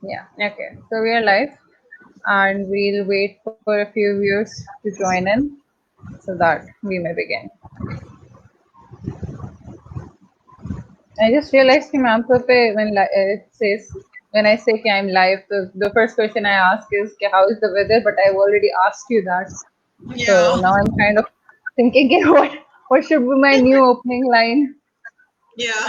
Yeah, okay. So we are live and we'll wait for a few viewers to join in so that we may begin. I just realized कि ma'am पे when it says when I say कि I'm live, the first question I ask is कि how is the weather, but I've already asked you that. So Yeah, now I'm kind of thinking कि what should be my new opening line. yeah.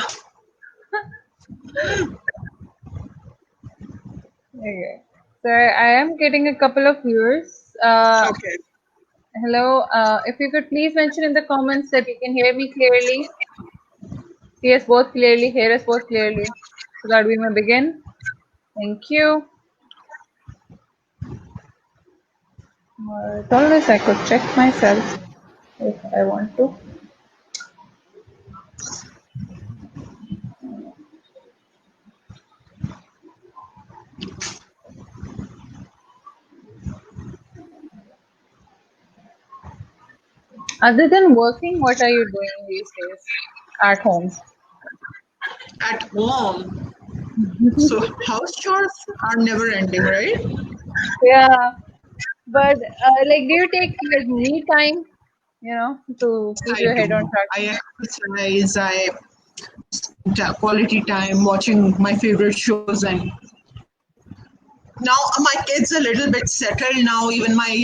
Okay. So I am getting a couple of viewers. Okay. Hello. If you could please mention in the comments that you can hear me clearly, see us both clearly, hear us both clearly, so that we may begin. Thank you. Always I could check myself if I want to. Other than working, what are you doing these days at home? At home. So house chores are never ending, right? Yeah, but like, do you take like me time, to keep I your head on do. track? I exercise, I quality time watching my favorite shows, and now my kids a little bit settled now. Even my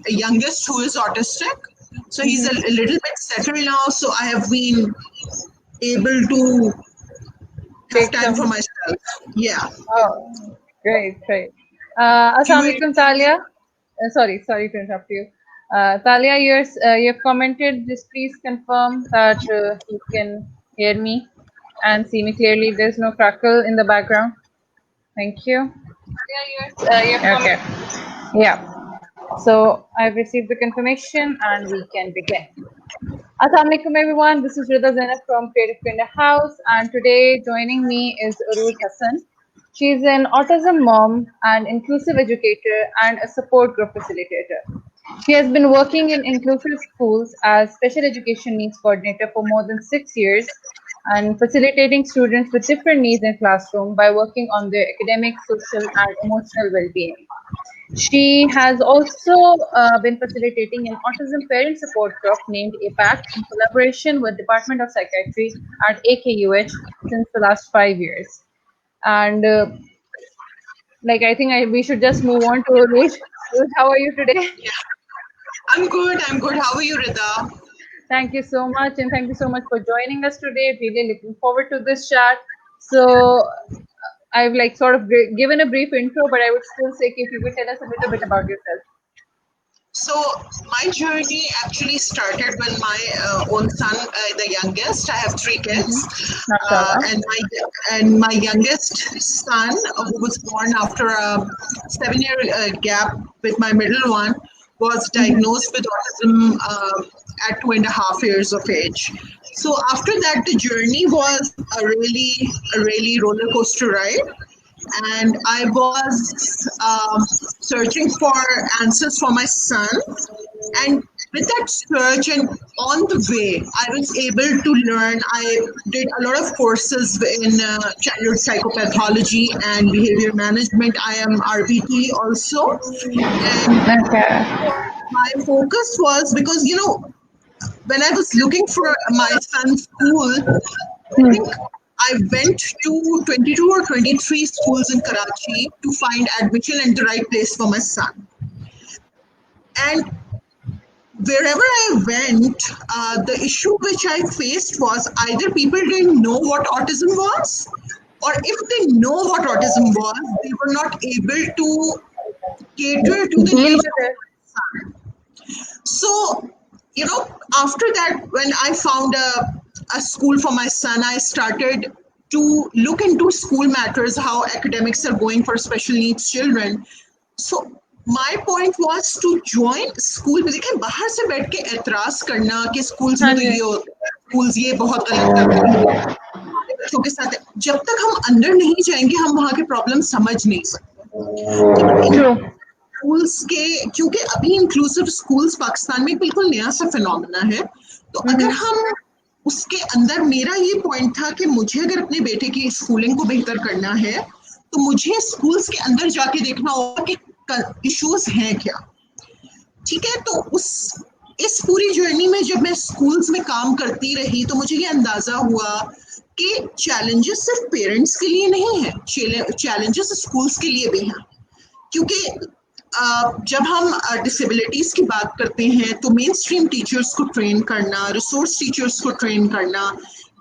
youngest, who is autistic, so he's a little bit settled now. So I have been able to have Take time for some. myself. Yeah. Oh, great, great. Do Assalamu you? alaikum, Talia. Sorry to interrupt you. Talia, you've commented. Just please confirm that you can hear me and see me clearly. There's no crackle in the background. Thank you. Okay. Yeah. So I've received the confirmation and we can begin. Assalamu alaikum everyone. This is Rida Zainab from Creative Kinda House, and today joining me is Urooj Hassan. She's an autism mom, an inclusive educator, and a support group facilitator. She has been working in inclusive schools as special education needs coordinator for more than 6 years and facilitating students with different needs in classroom by working on their academic, social, and emotional well-being. She has also been facilitating an autism parent support group named APACT in collaboration with Department of Psychiatry at AKUH since the last 5 years. And like I think we should just move on to Ruth. Ruth, how are you today? Yeah. I'm good. I'm good. How are you, Rida? Thank you so much, and thank you so much for joining us today. Really looking forward to this chat. So I've like sort of given a brief intro, but I would still say if you could tell us a little bit about yourself. So my journey actually started when my own son, the youngest. I have three kids, Mashallah. and my youngest son, who was born after a 7 year gap with my middle one, was diagnosed with autism at 2.5 years of age. So after that, the journey was a really roller coaster ride, and I was searching for answers for my son. And with that search and on the way, I was able to learn. I did a lot of courses in childhood psychopathology and behavior management. I am RBT also. And Okay. my focus was because, when I was looking for my son's school, I think I went to 22 or 23 schools in Karachi to find admission and the right place for my son. And wherever I went, the issue which I faced was either people didn't know what autism was, or if they know what autism was, they were not able to cater to the Deal needs with of it. my son. So, after that, when I found a school for my son, I started to look into school matters, how academics are going for special needs children. So, my point was to join school. देखिए बाहर से बैठ के एतराज करना कि schools में हाँ तो जी. ये होता है, स्कूल्स ये बहुत गलत करते हैं, हमारे बच्चों के साथ है. जब तक हम अंदर नहीं जाएंगे हम वहाँ के प्रॉब्लम समझ नहीं सकते. True. स्कूल्स के क्योंकि अभी इंक्लूसिव स्कूल्स पाकिस्तान में बिल्कुल नया सा फिनोमेना है, तो अगर हम उसके अंदर, मेरा ये पॉइंट था कि मुझे अगर अपने बेटे की स्कूलिंग को बेहतर करना है तो मुझे स्कूल्स के अंदर जाके देखना होगा कि इश्यूज हैं क्या। ठीक है, तो इस पूरी जर्नी में जब मैं स्कूल्स में काम करती रही तो मुझे ये अंदाजा हुआ कि चैलेंजेस सिर्फ पेरेंट्स के लिए नहीं है, चैलेंजेस स्कूल्स के लिए भी हैं। क्योंकि जब हम डिसेबिलिटीज की बात करते हैं तो मेन स्ट्रीम टीचर्स को ट्रेन करना, रिसोर्स टीचर्स को ट्रेन करना,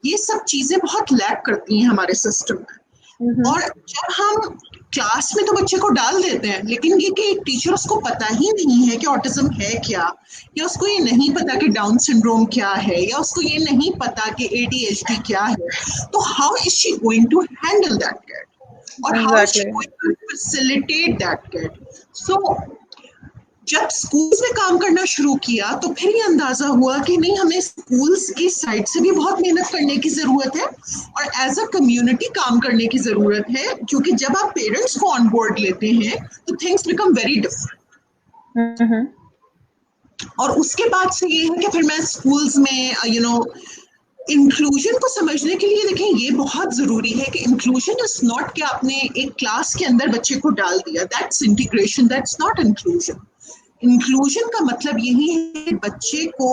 ये सब चीजें बहुत लैक करती हैं हमारे सिस्टम में। और जब हम क्लास में तो बच्चे को डाल देते हैं, लेकिन ये कि टीचर उसको पता ही नहीं है कि ऑटिज्म है क्या, या उसको ये नहीं पता कि डाउन सिंड्रोम क्या है, या उसको ये नहीं पता कि ADHD क्या है, तो how is she going to handle that kid, और how is she Exactly. Going to facilitate that kid. So जब स्कूल्स में काम करना शुरू किया तो फिर ये अंदाजा हुआ कि नहीं, हमें स्कूल्स की साइड से भी बहुत मेहनत करने की जरूरत है और एज अ कम्युनिटी काम करने की जरूरत है, क्योंकि जब आप पेरेंट्स को ऑन बोर्ड लेते हैं तो थिंग्स बिकम वेरी डिफरेंट। और उसके बाद से ये है कि फिर मैं स्कूल्स में इंक्लूजन को समझने के लिए, देखें ये बहुत जरूरी है कि इंक्लूजन इज नॉट कि आपने एक क्लास के अंदर बच्चे को डाल दिया, that's integration, that's not inclusion. Inclusion का मतलब यही है कि बच्चे को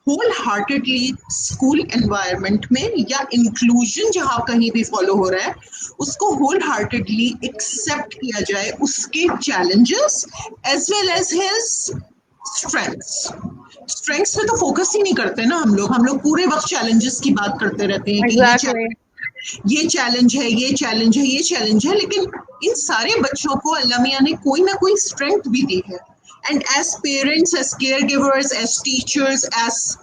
होल हार्टेडली स्कूल एनवायरनमेंट में, या इंक्लूजन जहां कहीं भी फॉलो हो रहा है, उसको होल हार्टेडली एक्सेप्ट किया जाए, उसके challenges as well as his strengths पे तो फोकस ही नहीं करते ना हम लोग पूरे वक्त चैलेंजेस की बात करते रहते हैं कि Exactly. ये चैलेंज है, ये चैलेंज है, ये चैलेंज है, लेकिन इन सारे बच्चों को अल्लाह मियां ने कोई ना कोई स्ट्रेंथ भी दी है। And as parents, as care givers, as teachers, as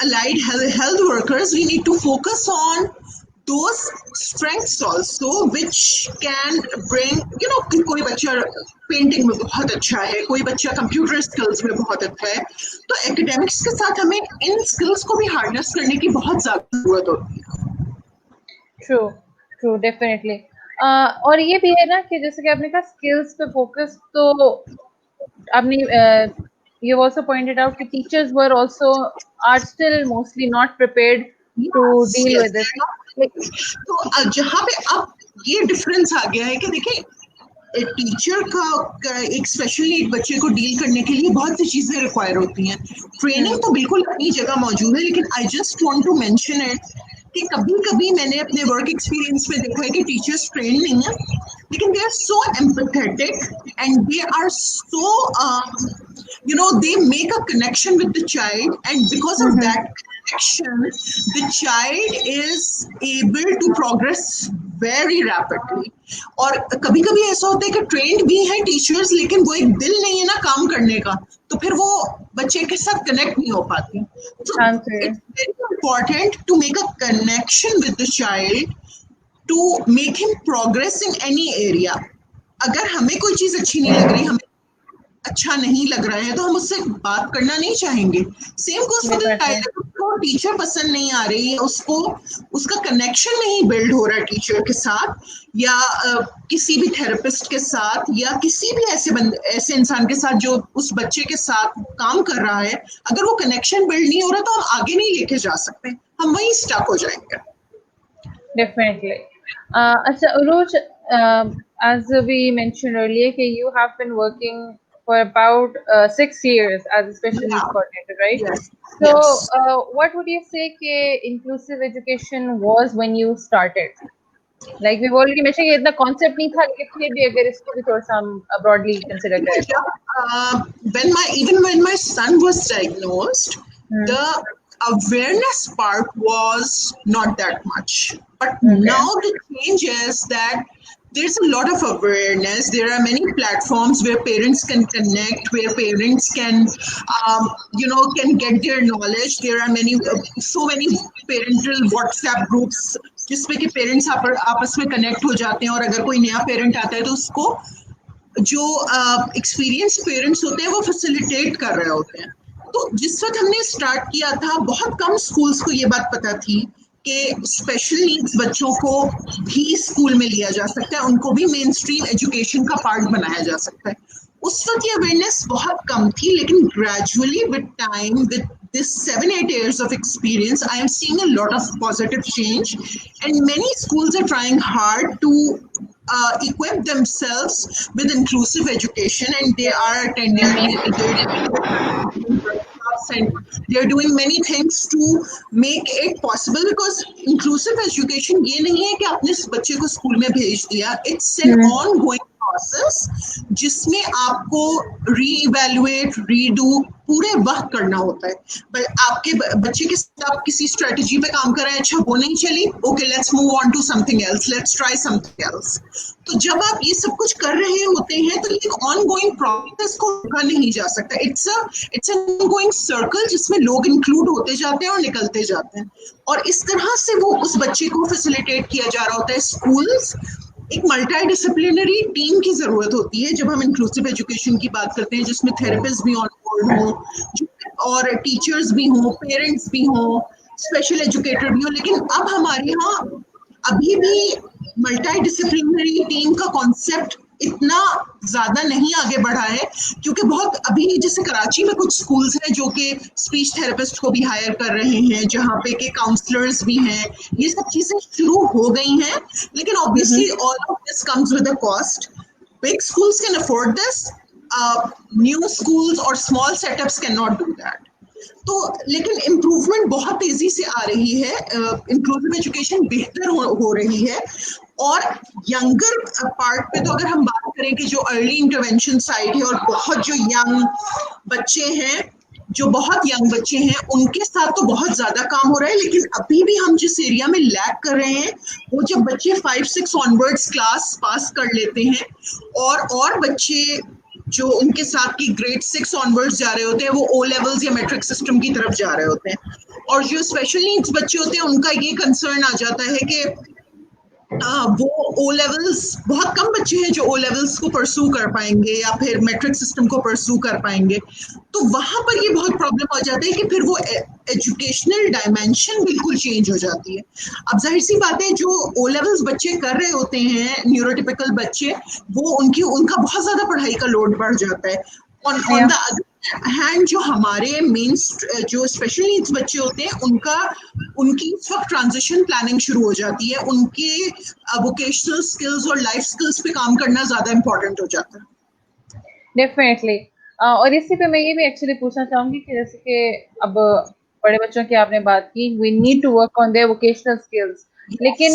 allied health workers, we need to focus on those strengths also, which can bring, कि कोई बच्चा पेंटिंग में बहुत अच्छा है, कोई बच्चा कंप्यूटर स्किल्स में बहुत अच्छा है, तो एकेडमिक्स के साथ हमें इन स्किल्स को भी हार्नेस करने की बहुत ज्यादा जरूरत होती है। True, true, definitely. और ये भी है ना कि जैसे कि आपने कहा स्किल्स पे फोकस, तो आपने you also pointed out that teachers were also are still mostly not prepared to Yes, deal yes, with this. they're not. Like, तो जहाँ पे अब ये डिफरेंस आ गया है कि देखिए, टीचर का एक स्पेशल नीड बच्चे को डील करने के लिए बहुत सी चीजें रिक्वायर होती हैं। ट्रेनिंग तो बिल्कुल अपनी जगह मौजूद है, लेकिन I just want to mention it कि कभी कभी मैंने अपने वर्क एक्सपीरियंस में देखा है कि टीचर्स ट्रेन नहीं है, लेकिन they are so empathetic and they are so they make a connection with the child, and because of that connection the child is able to progress very rapidly. और कभी कभी ऐसा होता है कि ट्रेंड भी है टीचर्स, लेकिन वो एक दिल नहीं है ना काम करने का, तो फिर वो बच्चे के साथ कनेक्ट नहीं हो पाती। So it's very important to make a connection with the child to make him progress in any area. अगर हमें कोई चीज अच्छी नहीं लग रही, हमें अच्छा नहीं लग रहा है, तो हम उससे बात करना नहीं चाहेंगे। Same goes for the child, उसको टीचर पसंद नहीं आ रही है, उसको उसका कनेक्शन नहीं बिल्ड हो रहा है टीचर के साथ, या किसी भी थेरेपिस्ट के साथ, या किसी भी ऐसे इंसान के साथ जो उस बच्चे के साथ काम कर रहा है, अगर वो कनेक्शन बिल्ड नहीं हो रहा तो हम आगे नहीं लेके जा सकते, हम वहीं स्टक हो जाएंगे। Definitely. Acha, Urooj, as we mentioned earlier, you have been working for about 6 years as a special needs coordinator, right? Yes. So, Yes. what would you say inclusive education was when you started? Like we've already mentioned, इतना concept नहीं था, लेकिन फिर भी अगर इसको भी थोड़ा सा हम broadly consider करें तो. Even when my son was diagnosed, the awareness part was not that much. But now the change is that there's a lot of awareness. There are many platforms where parents can connect, where parents can, can get their knowledge. There are so many parental WhatsApp groups जिसमें कि parents आपस में connect हो जाते हैं, और अगर कोई नया पेरेंट आता है तो उसको जो एक्सपीरियंस पेरेंट्स होते हैं वो फैसिलिटेट कर रहे होते हैं। तो जिस वक्त हमने स्टार्ट किया था, बहुत कम स्कूल्स को ये बात पता थी कि स्पेशल नीड्स बच्चों को भी स्कूल में लिया जा सकता है, उनको भी मेन स्ट्रीम एजुकेशन का पार्ट बनाया जा सकता है। उस वक्त ये अवेयरनेस बहुत कम थी, लेकिन gradually with time, with this 7-8 years of experience, I am seeing a lot of positive change, and many schools are trying hard to equip themselves with inclusive education, and they are attending, they're workshops, and they're doing many things to make it possible, because inclusive education ये नहीं है कि आपने बच्चे को school में भेज दिया, it's an ongoing process जिसमें आपको रीइवैल्यूएट रीडू पूरे वक्त करना होता है। बट आपके बच्चे के साथ आप किसी स्ट्रेटजी पे काम कर रहे हैं, अच्छा वो नहीं चली, okay let's move on to something else, let's try something else. तो जब आप ये सब कुछ कर रहे होते हैं तो ये ऑनगोइंग प्रोसेस को रोका नहीं जा सकता, इट्स एन ऑनगोइंग सर्कल जिसमें लोग इंक्लूड होते जाते हैं और निकलते जाते हैं, और इस तरह से वो उस बच्चे को फैसिलिटेट किया जा रहा होता है। स्कूल्स एक मल्टी डिसिप्लिनरी टीम की जरूरत होती है जब हम इंक्लूसिव एजुकेशन की बात करते हैं, जिसमें थेरेपिस्ट भी ऑन बोर्ड हो और टीचर्स भी हों, पेरेंट्स भी हों, स्पेशल एजुकेटर भी हो। लेकिन अब हमारे यहाँ अभी भी मल्टी डिसिप्लिनरी टीम का कॉन्सेप्ट इतना ज्यादा नहीं आगे बढ़ा है, क्योंकि बहुत अभी जैसे कराची में कुछ स्कूल्स हैं जो कि स्पीच थेरेपिस्ट को भी हायर कर रहे हैं, जहाँ पे के काउंसलर्स भी हैं, ये सब चीजें शुरू हो गई हैं, लेकिन obviously all of this comes with a cost. Big schools can afford this, new schools और small setups can not do that. तो लेकिन इम्प्रूवमेंट बहुत तेजी से आ रही है, इंक्लूसिव एजुकेशन बेहतर हो रही है। और यंगर पार्ट पे तो अगर हम बात करें कि जो अर्ली इंटरवेंशन साइड है और बहुत जो यंग बच्चे हैं, जो बहुत यंग बच्चे हैं, उनके साथ तो बहुत ज्यादा काम हो रहा है। लेकिन अभी भी हम जिस एरिया में लैग कर रहे हैं वो जब बच्चे 5-6 ऑनवर्ड्स क्लास पास कर लेते हैं और बच्चे जो उनके साथ की ग्रेड 6 ऑनवर्ड्स जा रहे होते हैं, वो ओ लेवल्स या मैट्रिक सिस्टम की तरफ जा रहे होते हैं। और जो स्पेशल नीड्स बच्चे होते हैं उनका ये कंसर्न आ जाता है कि वो ओ लेवल्स, बहुत कम बच्चे हैं जो ओ लेवल्स को परसू कर पाएंगे या फिर मैट्रिक सिस्टम को परसू कर पाएंगे। तो वहां पर ये बहुत प्रॉब्लम हो जाता है कि फिर वो एजुकेशनल डायमेंशन बिल्कुल चेंज हो जाती है। अब जाहिर सी बात है, जो ओ लेवल्स बच्चे कर रहे होते हैं, न्यूरोटिपिकल बच्चे, वो उनका बहुत ज्यादा पढ़ाई का लोड बढ़ जाता है। ऑन द अदर हैंड जो हमारे मेन जो स्पेशल नीड्स बच्चे होते हैं, उनकी इस वक्त ट्रांजिशन प्लानिंग शुरू हो जाती है, उनके वोकेशनल स्किल्स और लाइफ स्किल्स पे काम करना ज्यादा इम्पोर्टेंट हो जाता है। डेफिनेटली। और इसी पे मैं ये भी एक्चुअली पूछना चाहूंगी कि जैसे कि अब बड़े बच्चों की आपने बात की, we need to work on their vocational skills, लेकिन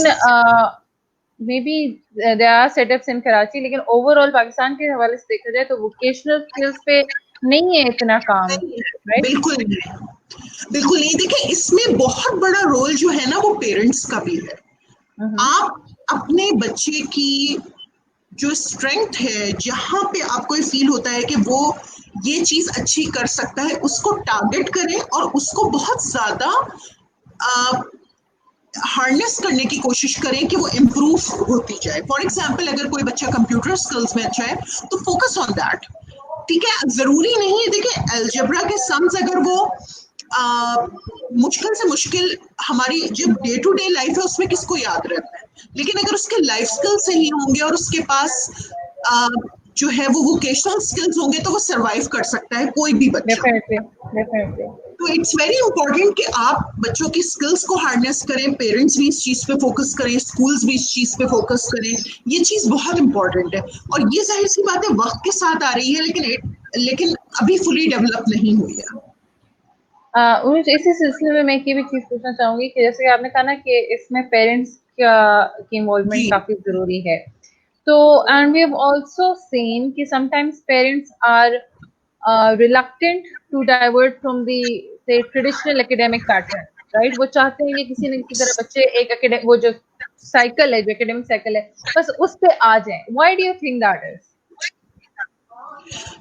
maybe there are setups in Karachi, लेकिन ओवरऑल पाकिस्तान के हवाले से देखा जाए तो वोकेशनल स्किल्स पे नहीं है इतना काम, राइट? बिल्कुल नहीं। देखिए, इसमें बहुत बड़ा रोल जो है ना वो पेरेंट्स का भी है। आप अपने बच्चे की जो स्ट्रेंथ है, जहां पे आपको ये फील होता है कि वो ये चीज अच्छी कर सकता है, उसको टारगेट करें और उसको बहुत ज्यादा हार्नेस करने की कोशिश करें कि वो इम्प्रूव होती जाए। फॉर एग्जाम्पल, अगर कोई बच्चा कंप्यूटर स्किल्स में अच्छा है तो फोकस ऑन दैट, ठीक है? जरूरी नहीं है, देखिए अलजेब्रा के सम्स अगर वो मुश्किल से मुश्किल हमारी जो डे टू डे लाइफ है उसमें किसको याद रहता है, लेकिन अगर उसके लाइफ स्किल्स सही होंगे और उसके पास जो है वो वोकेशनल स्किल्स होंगे तो वो सरवाइव कर सकता है कोई भी बच्चा। डेफिनेटली। तो इट्स वेरी इंपॉर्टेंट कि आप बच्चों की स्किल्स को हार्नेस करें, पेरेंट्स भी इस चीज पे फोकस करें, स्कूल्स भी इस चीज पे फोकस करें, ये चीज बहुत इंपॉर्टेंट है। और ये जाहिर सी बात है वक्त के साथ आ रही है, लेकिन अभी फुली डेवलप नहीं हुई है। उरोज, इसी सिलसिले में मैं ये भी चीज पूछना चाहूंगी कि जैसे आपने कहा ना कि इसमें पेरेंट्स की इन्वॉल्वमेंट काफी जरूरी है, तो and we have also seen कि sometimes parents are reluctant to divert from the say traditional academic pattern, right? वो चाहते हैं कि किसी न किसी तरह बच्चे एक वो जो साइकिल है, जो एकेडमिक साइकिल है, बस उस पे आ जाएं। Why do you think that is?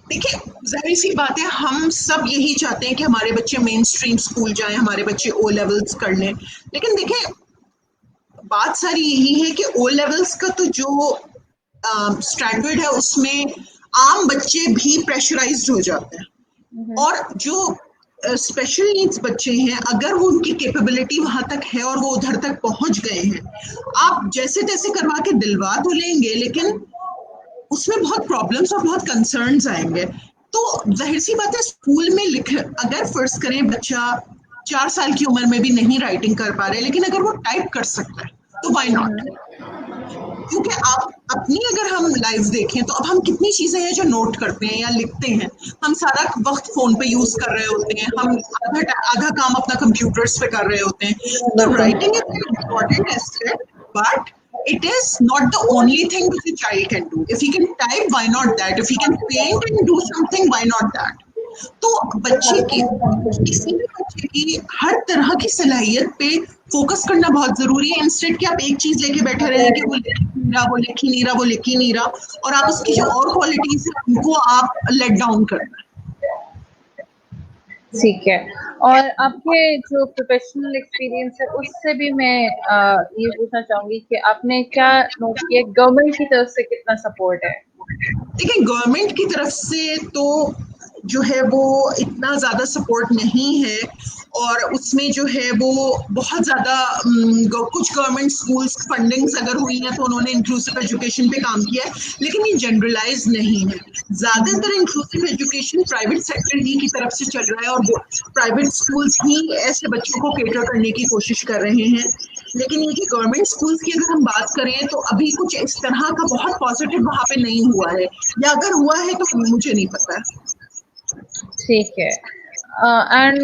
देखिए, जाहिर सी बात है, हम सब यही चाहते हैं कि हमारे बच्चे मेन स्ट्रीम स्कूल जाएं, हमारे बच्चे ओ लेवल्स कर लें। लेकिन देखिए, बात सारी यही है कि ओ लेवल्स का तो जो स्टैंडर्ड है उसमें आम बच्चे भी प्रेशराइज्ड हो जाते हैं, और जो स्पेशल नीड्स बच्चे हैं, अगर वो उनकी कैपेबिलिटी वहां तक है और वो उधर तक पहुंच गए हैं, आप जैसे तैसे करवा के दिलवा तो लेंगे, लेकिन उसमें बहुत प्रॉब्लम्स और बहुत कंसर्न्स आएंगे। तो जाहिर सी बात है स्कूल में अगर फर्ज करें बच्चा 4 साल की उम्र में भी नहीं राइटिंग कर पा रहे, लेकिन अगर वो टाइप कर सकता है तो व्हाई नॉट। क्योंकि आप अपनी अगर हम लाइफ देखें तो अब हम कितनी चीजें हैं जो नोट करते हैं या लिखते हैं। हम सारा वक्त फोन पे यूज कर रहे होते हैं, हम आधा काम अपना कंप्यूटर्स पे कर रहे होते हैं। तो writing is an important aspect, but it is not the only thing which a child can do. If he can type, why not that? If he can paint and do something, why not that? तो बच्चे की किसी भी बच्चे की हर तरह की सलाहियत पे फोकस करना बहुत जरूरी है। इंस्टेड कि आप एक चीज लेके बैठे रहें कि वो लिख ही नहीं रहा, वो लिख ही नहीं रहा, वो लिख ही नहीं रहा, और आप उसकी जो और क्वालिटीज है उनको आप लेट डाउन कर रहे हैं। ठीक है। और आपके जो प्रोफेशनल एक्सपीरियंस है उससे भी मैं ये पूछना चाहूंगी कि आपने क्या नोट किया, गवर्नमेंट की तरफ से कितना सपोर्ट है? देखिए गवर्नमेंट की तरफ से तो जो है वो इतना ज़्यादा सपोर्ट नहीं है, और उसमें जो है वो बहुत ज़्यादा कुछ गवर्नमेंट स्कूल्स फंडिंग्स अगर हुई हैं तो उन्होंने इंक्लूसिव एजुकेशन पे काम किया है, लेकिन ये जनरलाइज नहीं है। ज़्यादातर इंक्लूसिव एजुकेशन प्राइवेट सेक्टर ही की तरफ से चल रहा है, और वो प्राइवेट स्कूल्स ही ऐसे बच्चों को केटर करने की कोशिश कर रहे हैं। लेकिन ये कि गवर्नमेंट स्कूल्स की अगर हम बात करें तो अभी कुछ इस तरह का बहुत पॉजिटिव वहाँ पे नहीं हुआ है, या अगर हुआ है तो मुझे नहीं पता है। ठीक है। एंड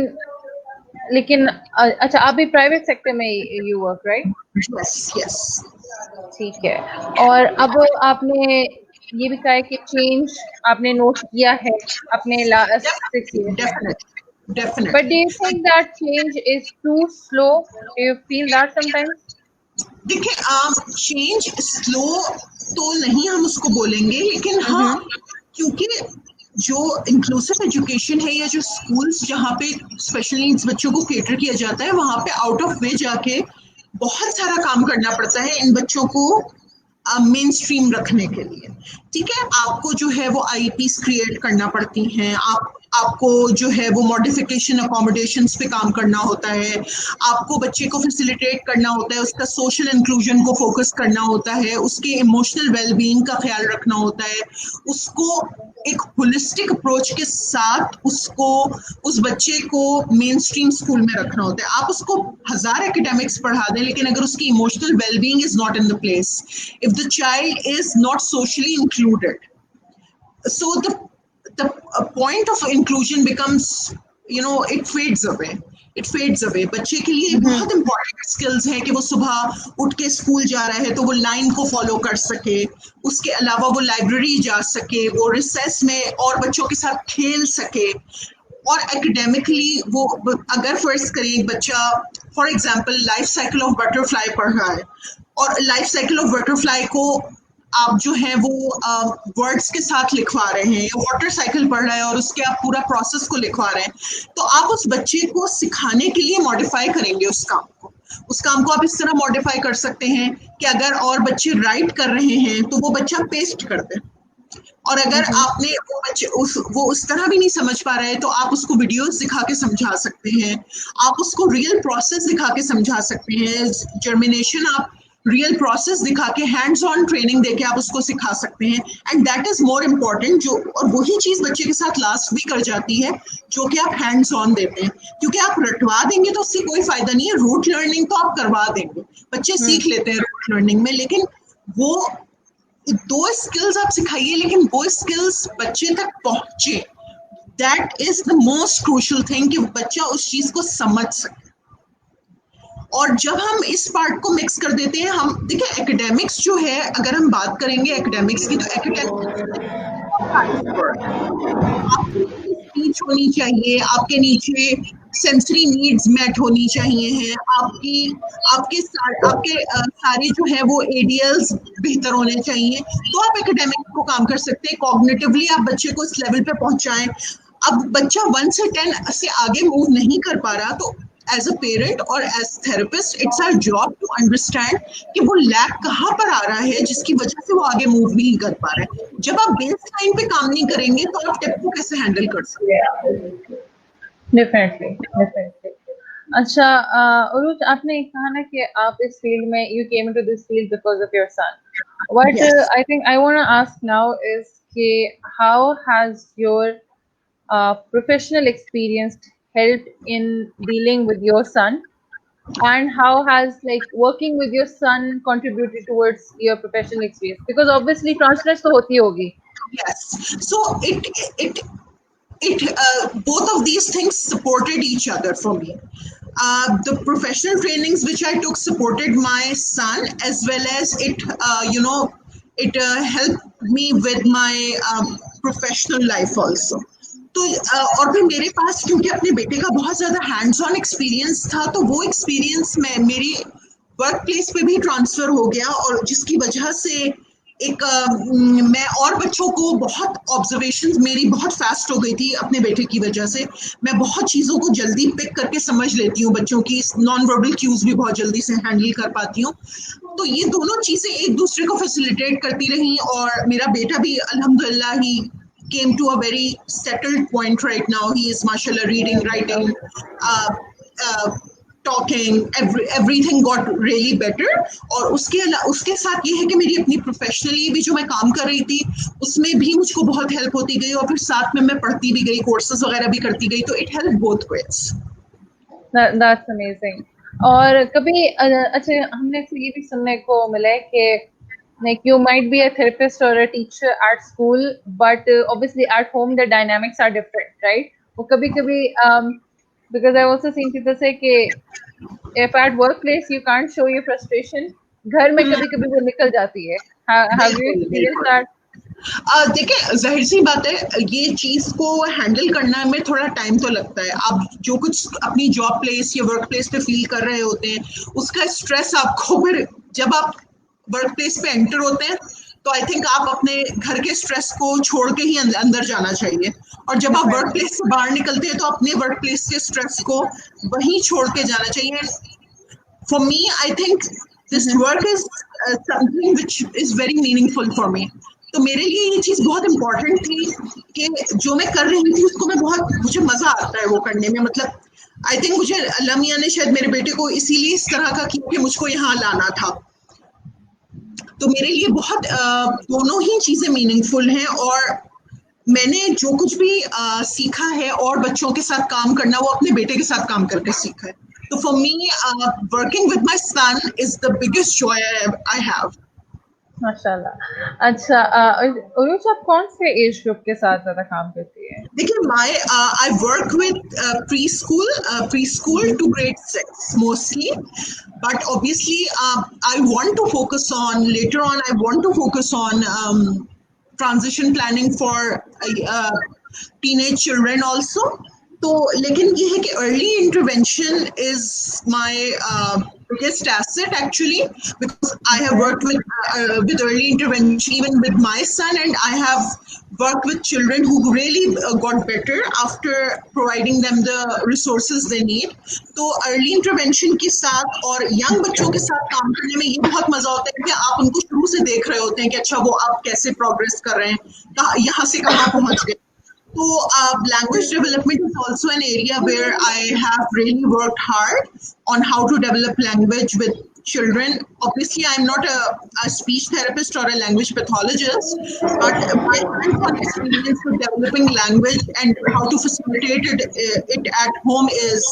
लेकिन अच्छा, आप भी प्राइवेट सेक्टर में you work, right? Yes yes. ठीक है। और अब आपने ये भी कहा है कि चेंज आपने नोट किया है अपने लास्ट 6 years में, definitely but do you definitely. think that change is too slow? Do you feel that sometimes? देखिए चेंज स्लो तो नहीं हम उसको बोलेंगे, लेकिन हाँ, क्योंकि जो इंक्लूसिव एजुकेशन है या जो स्कूल्स जहाँ पे स्पेशल नीड्स बच्चों को केटर किया जाता है, वहाँ पे आउट ऑफ वे जाके बहुत सारा काम करना पड़ता है इन बच्चों को मेन स्ट्रीम रखने के लिए। ठीक है, आपको जो है वो आईपीस क्रिएट करना पड़ती हैं, आपको जो है वो मॉडिफिकेशन अकोमोडेशंस पे काम करना होता है, आपको बच्चे को फैसिलिटेट करना होता है, उसका सोशल इंक्लूजन को फोकस करना होता है, उसके इमोशनल वेलबींग का ख्याल रखना होता है, उसको एक होलिस्टिक अप्रोच के साथ उसको उस बच्चे को मेन स्ट्रीम स्कूल में रखना होता है। आप उसको 1000 एकेडमिक्स पढ़ा दें, लेकिन अगर उसकी emotional wellbeing is not in the place, if the child is not socially included, so the point of inclusion becomes, it fades away. बच्चे के लिए बहुत इंपॉर्टेंट स्किल्स हैं कि वो सुबह उठ के स्कूल जा रहा है तो वो लाइन को फॉलो कर सके, उसके अलावा वो लाइब्रेरी जा सके, वो रिसेस में और बच्चों के साथ खेल सके, और एकेडमिकली वो अगर फर्ज करें एक बच्चा for example life cycle of butterfly पढ़ रहा है, और लाइफ साइकिल ऑफ बटरफ्लाई को आप जो है वो वर्ड्स के साथ लिखवा रहे हैं, या वाटर साइकिल पढ़ रहा है और उसके आप पूरा प्रोसेस को लिखवा रहे हैं, तो आप उस बच्चे को सिखाने के लिए मॉडिफाई करेंगे उस काम को आप इस तरह मॉडिफाई कर सकते हैं कि अगर और बच्चे राइट कर रहे हैं तो वो बच्चा पेस्ट कर दे, और अगर आपने वो बच्चे वो उस तरह भी नहीं समझ पा रहे हैं तो आप उसको वीडियोस दिखा के समझा सकते हैं, आप उसको रियल प्रोसेस दिखा के समझा सकते हैं, जर्मिनेशन आप रियल प्रोसेस दिखा के हैंड्स ऑन ट्रेनिंग देके आप उसको सिखा सकते हैं, and that is more important. जो और वही चीज बच्चे के साथ लास्ट भी कर जाती है जो कि आप हैंड्स ऑन देते हैं, क्योंकि आप रटवा देंगे तो उससे कोई फायदा नहीं है। रूट लर्निंग तो आप करवा देंगे, बच्चे सीख लेते हैं रूट लर्निंग में, लेकिन वो 2 स्किल्स आप सिखाइए लेकिन वो स्किल्स बच्चे तक पहुंचे, that is the most crucial thing कि बच्चा उस चीज को समझ सके। और जब हम इस पार्ट को मिक्स कर देते हैं, हम देखिए एकेडमिक्स जो है, अगर हम बात करेंगे एकेडमिक्स की, तो एकेडमिक्स आपकी स्पीच होनी चाहिए, आपके नीचे सेंसरी नीड्स मेट होनी चाहिए हैं, आपके सारे जो है वो एडीएल्स बेहतर होने चाहिए, तो आप एकेडमिक्स को काम कर सकते हैं। कॉग्निटिवली आप बच्चे को इस लेवल पे पहुंचाएं। अब बच्चा 1 से 10 से आगे मूव नहीं कर पा रहा, तो एज अ पेरेंट और as therapist it's our job to understand कि वो लैक कहाँ पर आ रहा है जिसकी वजह से वो आगे मूव नहीं कर पा रहा है। जब आप बेस लाइन पे काम नहीं करेंगे तो आप टिप को कैसे हैंडल कर सकते हैं? Definitely, definitely. अच्छा, उरूज, आपने कहा ना कि आप इस फील्ड में you came into this field because of your son. What Yes. I think I want to ask now is कि how has your professional experience helped in dealing with your son, and how has like working with your son contributed towards your professional experience? Because obviously transference तो होती होगी. Yes. So both of these things supported each other for me. The professional trainings which I took supported my son, as well as it helped me with my professional life also. तो और फिर मेरे पास क्योंकि अपने बेटे का बहुत ज्यादा हैंड्स ऑन एक्सपीरियंस था, तो वो एक्सपीरियंस में मेरी वर्क प्लेस पे भी ट्रांसफर हो गया, और जिसकी वजह से एक मैं और बच्चों को बहुत ऑब्जर्वेशंस मेरी बहुत फास्ट हो गई थी अपने बेटे की वजह से। मैं बहुत चीज़ों को जल्दी पिक करके समझ लेती हूँ, बच्चों की नॉन वर्बल क्यूज भी बहुत जल्दी से हैंडल कर पाती हूँ। तो ये दोनों चीज़ें एक दूसरे को फैसिलिटेट करती रही, और मेरा बेटा भी अल्हम्दुलिल्लाह ही came to a very settled point right now. He is mashallah reading, writing, uh, talking, everything got really better. और उसके साथ ये है कि मेरी अपनी प्रोफेशनली भी जो मैं काम कर रही थी उसमें भी मुझको बहुत हेल्प होती गई, और फिर साथ में मैं पढ़ती भी गई, कोर्सेज वगैरह भी करती गई, तो it help both ways. That's amazing. और कभी अच्छा हमने अक्सर ये भी सुनने को मिला है कि like you might be a therapist or a teacher at school, but obviously at home the dynamics are different, right? वो कभी-कभी because I've also seen people say कि if at workplace you can't show your frustration, घर में कभी-कभी वो निकल जाती है. Have you experienced that? देखिए, जाहिर सी बात है, ये चीज को हैंडल करना में थोड़ा टाइम तो लगता है. आप जो कुछ अपनी जॉब प्लेस या वर्क प्लेस पे फील कर रहे होते हैं, उसका स्ट्रेस आपको फिर जब आप वर्क प्लेस पे एंटर होते हैं, तो आई थिंक आप अपने घर के स्ट्रेस को छोड़ के ही अंदर जाना चाहिए, और जब आप वर्क प्लेस से बाहर निकलते हैं तो अपने वर्क प्लेस के स्ट्रेस को वहीं छोड़ के जाना चाहिए. For me, I think this work is something which is very meaningful for me. तो मेरे लिए ये चीज बहुत इम्पोर्टेंट थी कि जो मैं कर रही थी उसको मुझे मजा आता है वो करने में. मतलब आई थिंक मुझे अल्लाह मियां ने शायद मेरे बेटे को इसीलिए इस तरह का किया कि मुझको यहाँ लाना था. तो मेरे लिए बहुत दोनों ही चीजें मीनिंगफुल हैं, और मैंने जो कुछ भी सीखा है और बच्चों के साथ काम करना, वो अपने बेटे के साथ काम करके सीखा है. तो for me working with my son is the biggest Joy I have. माशाल्लाह. अच्छा उरूज, आप कौन से एज ग्रुप के साथ ज्यादा काम करती है? देखिए, I work with preschool to grade 6 mostly, but obviously I want to focus on later on. I want to focus on transition planning for teenage children also. तो लेकिन ये है कि early intervention is my biggest asset actually, because I have worked with early intervention even with my son, and I have worked with children who really got better after providing them the resources they need. तो early intervention के साथ और young बच्चों के साथ काम करने में ये बहुत मजा होता है कि आप उनको शुरू से देख रहे होते हैं कि अच्छा वो आप कैसे प्रोग्रेस कर रहे हैं, यहाँ से कहाँ पहुंच गए. So language development is also an area where I have really worked hard on how to develop language with children. Obviously, I'm not a speech therapist or a language pathologist, but my hands-on experience with developing language and how to facilitate it at home is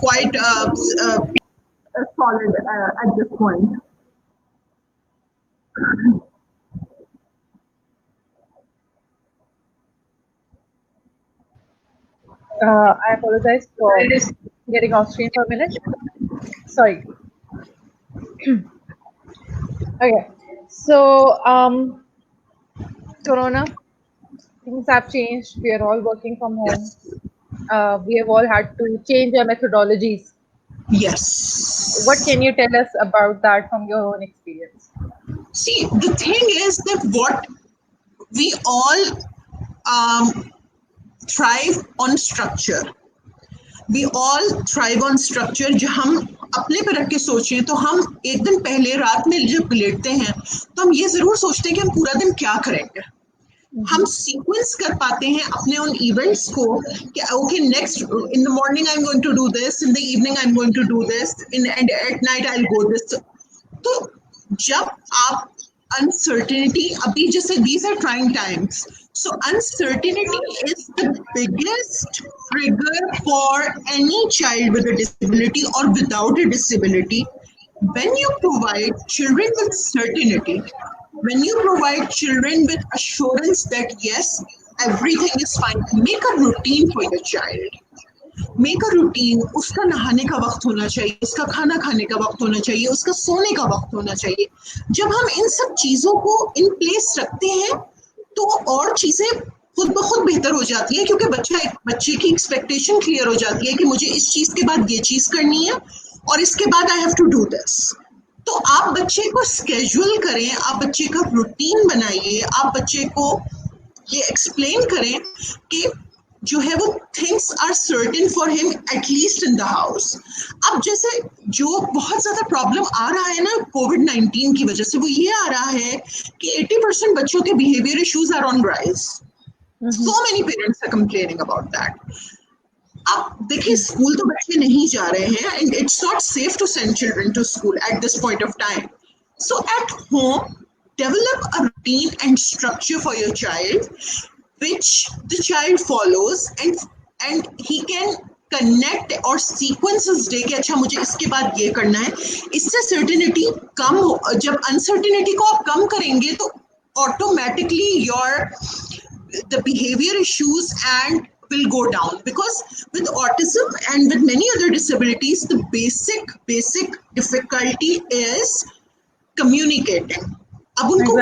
quite solid at this point. I apologize for getting off screen for a minute. Sorry. Okay. So, Corona, things have changed. We are all working from home. We have all had to change our methodologies. Yes. What can you tell us about that from your own experience? See, the thing is that what we all thrive on structure. We all thrive on structure. जो हम अपने पे रख के सोचें तो हम एक दिन पहले रात में जब लेटते हैं तो हम ये जरूर सोचते हैं कि हम पूरा दिन क्या करेंगे. हम सीक्वेंस कर पाते हैं अपने उन इवेंट्स को कि okay next in the morning I am going to do this, in the evening I am going to do this, in and at night I will go this. तो जब आप uncertainty, abhi jaise these are trying times. So uncertainty is the biggest trigger for any child with a disability or without a disability. When you provide children with certainty, when you provide children with assurance that yes, everything is fine, make a routine for your child. Make a routine, उसका नहाने का वक्त होना चाहिए, उसका खाना खाने का वक्त होना चाहिए, उसका सोने का वक्त होना चाहिए. जब हम इन सब चीजों को इन प्लेस रखते हैं तो और चीजें खुद ब खुद बेहतर हो जाती है, क्योंकि बच्चे की एक्सपेक्टेशन क्लियर हो जाती है कि मुझे इस चीज के बाद ये चीज करनी है और इसके बाद I have to do this. तो आप बच्चे को स्केड्यूल करें, आप बच्चे का रूटीन बनाइए, आप बच्चे को ये एक्सप्लेन करें कि जो है वो things are certain for him at least in the house. अब जैसे जो बहुत ज्यादा प्रॉब्लम आ रहा है ना कोविड-19 की वजह से, वो ये आ रहा है कि 80% बच्चों के behaviour issues are on rise. So many parents are complaining about that. अब देखिए, स्कूल तो बच्चे नहीं जा रहे हैं and it's not safe to send children to school at this point of time. So at home, develop a routine and structure for your child, which the child follows, and he can connect और sequences दे कि अच्छा मुझे इसके बाद ये करना है. इससे certainty कम हो. जब uncertainty को आप कम करेंगे तो automatically the behavior issues and will go down, because with autism and with many other disabilities the basic difficulty is communicating. अब उनको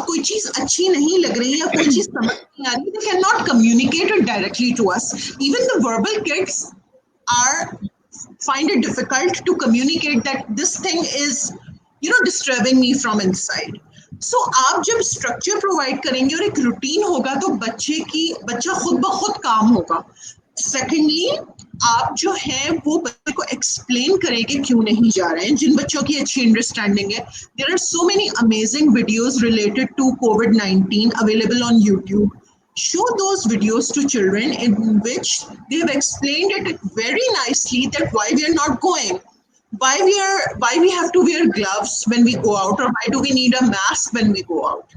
कोई चीज अच्छी नहीं लग रही है, कोई चीज समझ नहीं आ रही, they cannot communicate it directly to us. Even the verbal kids find it difficult to communicate that this thing is disturbing me from inside. So आप जब स्ट्रक्चर प्रोवाइड करेंगे और एक रूटीन होगा तो बच्चा खुद ब खुद काम होगा. सेकेंडली, आप जो है वो बच्चे को एक्सप्लेन करें कि क्यों नहीं जा रहे हैं. जिन बच्चों की अच्छी अंडरस्टैंडिंग है, there are so many amazing videos related to कोविड-19 available on YouTube. Show those videos to children in which they have explained it very nicely that why we are not going, why we have to wear gloves when we go out, or why do we need a mask when we go out,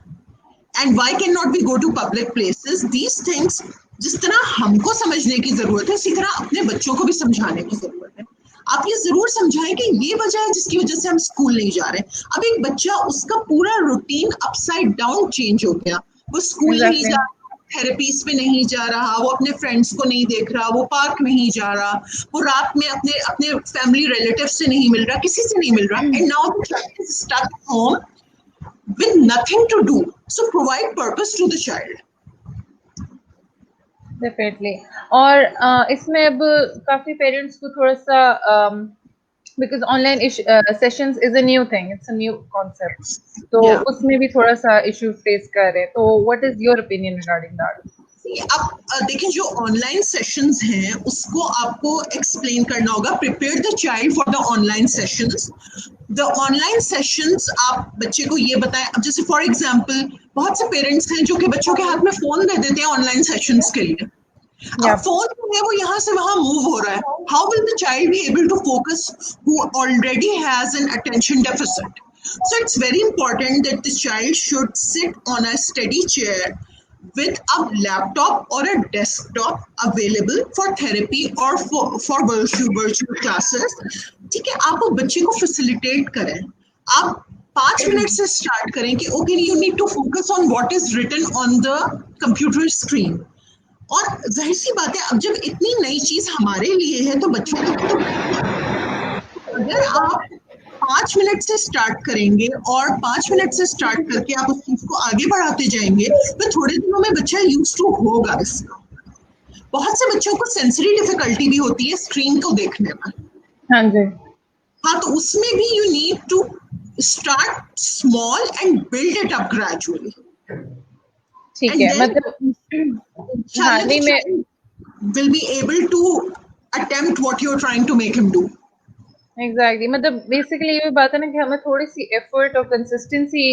and why cannot we go to public places. These things जिस तरह हमको समझने की जरूरत है, इसी तरह अपने बच्चों को भी समझाने की जरूरत है. आप ये जरूर समझाएं कि ये वजह है जिसकी वजह से हम स्कूल नहीं जा रहे. अब एक बच्चा, उसका पूरा रूटीन अपसाइड डाउन चेंज हो गया. वो स्कूल नहीं जा रहा, थेरेपीज पे नहीं जा रहा, वो अपने फ्रेंड्स को नहीं देख रहा, वो पार्क नहीं जा रहा, वो रात में अपने फैमिली रिलेटिव से नहीं मिल रहा, किसी से नहीं मिल रहा. And now the child is stuck home with nothing to do. So provide purpose to the child. Definitely. और इसमें अब काफी पेरेंट्स को थोड़ा सा because online sessions is a new thing, it's a new concept, तो उसमें भी थोड़ा सा इशू फेस कर रहे हैं. तो what is your opinion regarding that? अब देखिए, जो ऑनलाइन सेशंस हैं उसको आपको एक्सप्लेन करना होगा. Prepare the child for the online sessions. The online sessions आप बच्चे को ये बताएं. अब जैसे फॉर एग्जांपल, बहुत से पेरेंट्स हैं जो कि बच्चों के हाथ में फोन दे देते हैं ऑनलाइन सेशंस के लिए. अब फोन जो है वो यहाँ से वहां मूव हो रहा है. How will the child be able to focus who already has an attention deficit? So it's very important that the child should sit on a steady chair with a laptop or a desktop available for therapy or for virtual classes. ठीक है, आप बच्चे को facilitate करें. आप 5 minute से start करें कि okay, you need to focus on what is written on the computer screen. और जाहिर सी बात है, अब जब इतनी नई चीज हमारे लिए है तो बच्चों को तो अगर आप 5 मिनट से स्टार्ट करेंगे और 5 मिनट से स्टार्ट करके आप उस चीज को आगे बढ़ाते जाएंगे तो थोड़े दिनों में बच्चा यूज टू होगा इसका. बहुत से बच्चों को सेंसरी डिफिकल्टी भी होती है स्क्रीन को देखने में. हाँ जी. हाँ, तो उसमें भी you need to start small and build it up gradually. ठीक है, मतलब will be able to attempt what you're trying to make him do. Exactly. मतलब बेसिकली ये बात है ना कि हमें थोड़ी सी एफर्ट और कंसिस्टेंसी